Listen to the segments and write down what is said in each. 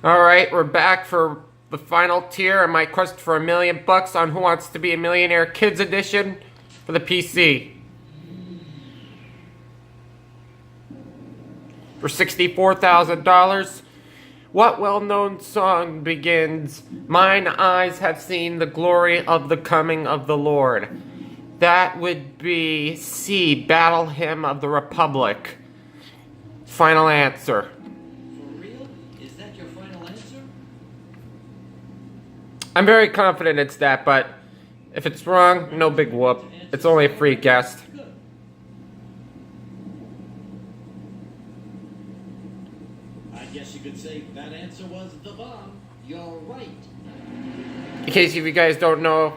Alright, we're back for the final tier of my quest for $1,000,000 on Who Wants to Be a Millionaire Kids Edition for the PC. For $64,000, what well-known song begins, "Mine eyes have seen the glory of the coming of the Lord"? That would be C, Battle Hymn of the Republic. Final answer. I'm very confident it's that, but if it's wrong, no big whoop. It's only a free guess. I guess you could say that answer was the bomb. You're right. In case if you guys don't know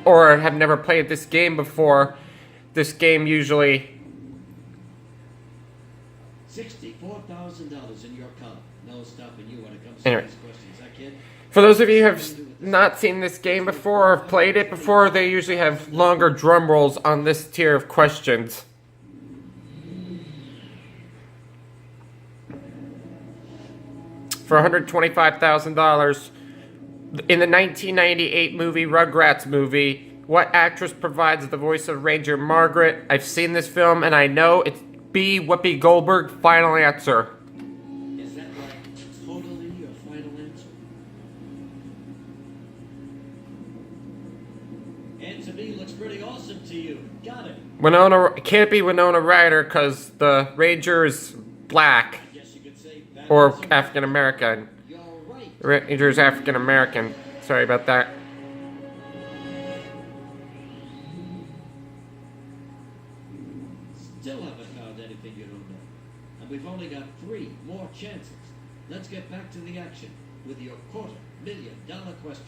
or have never played this game before, this game usually $64,000 in your column. No stopping you when it comes to anyway. these questions, huh, kid? For those of you who have not seen this game before or have played it before, they usually have longer drum rolls on this tier of questions. For $125,000, in the 1998 movie Rugrats movie, what actress provides the voice of Ranger Margaret? I've seen this film and I know it's B, Whoopi Goldberg. Final answer. Is that right? Totally your final answer? Answer B looks pretty awesome to you. Got it. Winona, it can't be Winona Ryder because the Ranger is black. I guess you could say that Or answer. African American. You're right. Ranger is African American. Sorry about that. Still haven't found anything you don't know. And we've only got 3 more chances. Let's get back to the action with your $250,000 question.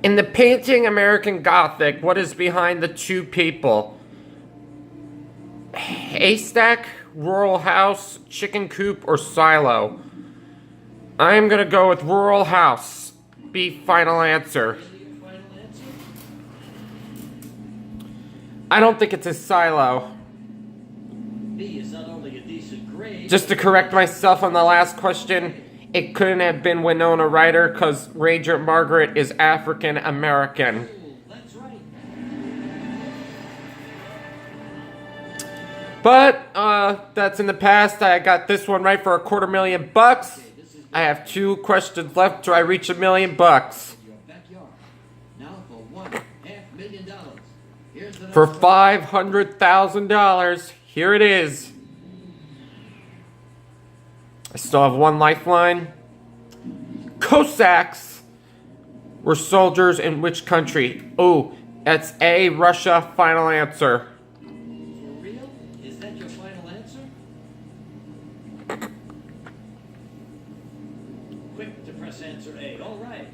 In the painting American Gothic, what is behind the two people? Haystack, rural house, chicken coop, or silo? I'm gonna go with rural house. B, final answer. Really your final answer? I don't think it's a silo. B is not only a decent grade. Just to correct myself on the last question, it couldn't have been Winona Ryder because Ranger Margaret is African American. Ooh, that's right. But that's in the past. I got this one right for $250,000. I have 2 questions left till I reach $1,000,000. Your backyard. Now for $500,000. Here's the For next one. $500,000, here it is. I still have 1 lifeline. Cossacks were soldiers in which country? Oh, that's A, Russia. Final answer. For real? Is that your final answer? Quick to press answer A. All right.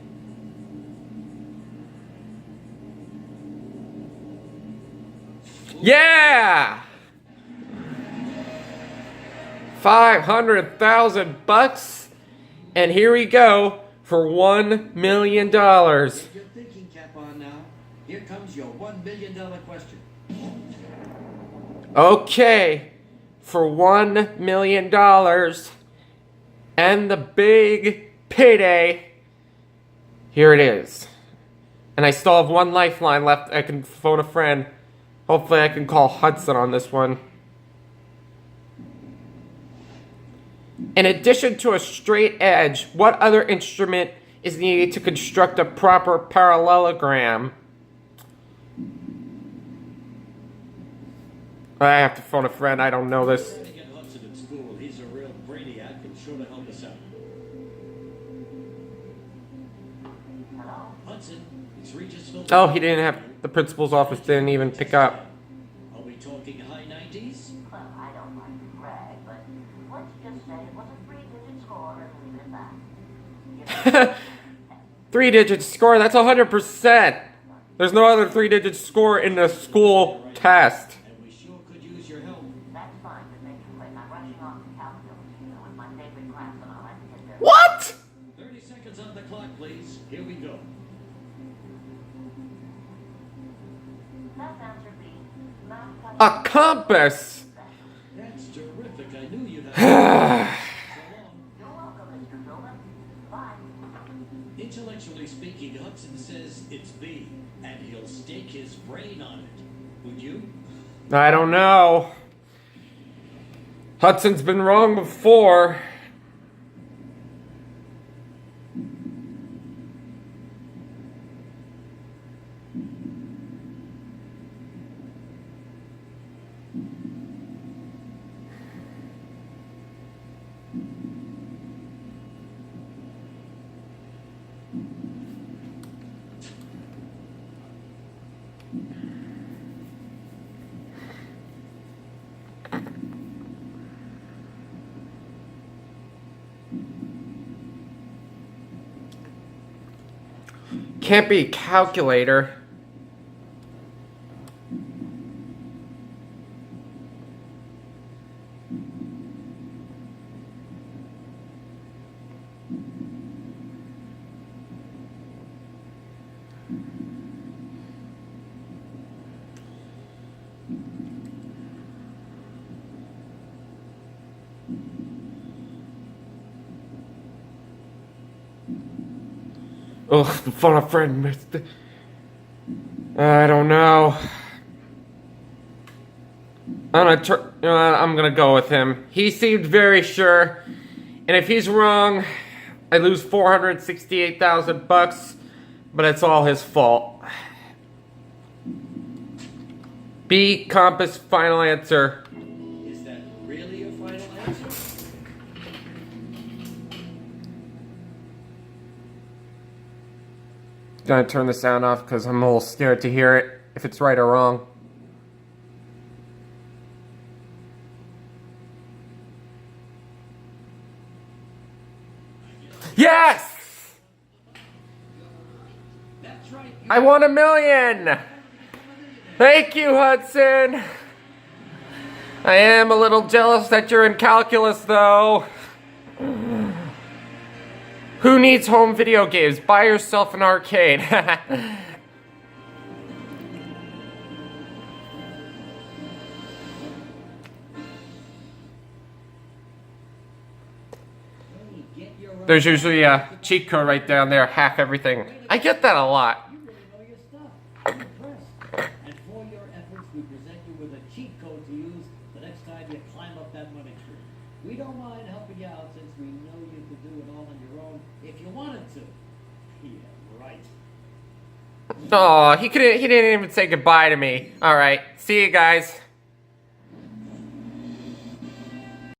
Yeah! $500,000, and here we go for $1,000,000. Get your thinking cap on now. Here comes your $1,000,000 question. Okay, for $1,000,000 and the big payday, here it is. And I still have 1 lifeline left. I can phone a friend. Hopefully I can call Hudson on this one. In addition to a straight edge, what other instrument is needed to construct a proper parallelogram? I have to phone a friend. I don't know this. Trying to get Hudson in school. He's a real brainiac and sure to help us out. Hudson, it's Regis Phillips. Oh, he didn't have... The principal's office didn't even pick up. Are we talking high 90s? Well, I don't like to brag, but let's just say it was a 3-digit score and leave it at that. 3-digit score, that's 100%. There's no other 3-digit score in the school test. And we sure could use your help. That's fine, but make it quick. I'm rushing off to calculus. It was my favorite class and I'll have to get there. What? 30 seconds on the clock, please. Here we go. A compass! That's terrific. I knew you'd have so long. You're welcome, Mr. Philbin. Bye. Intellectually speaking, Hudson says it's B, and he'll stake his brain on it. Would you? I don't know. Hudson's been wrong before. Can't be a calculator. Ugh, the fun of friend missed. I don't know. I'm gonna go with him. He seemed very sure, and if he's wrong, I lose $468,000, but it's all his fault. B, compass, final answer. Is that really your final answer? Gonna turn the sound off because I'm a little scared to hear it, if it's right or wrong. Yes! That's right. I won $1 million! Thank you, Hudson! I am a little jealous that you're in calculus, though. Who needs home video games? Buy yourself an arcade. There's usually a cheat code right down there, hack everything. I get that a lot. You really know your stuff. I'm impressed. And for your efforts, we present you with a cheat code to use the next time you climb up that money tree. We don't mind helping you out since we know you could do it all on your own if you wanted to. Yeah, right. Aw, he didn't even say goodbye to me. Alright, see you guys.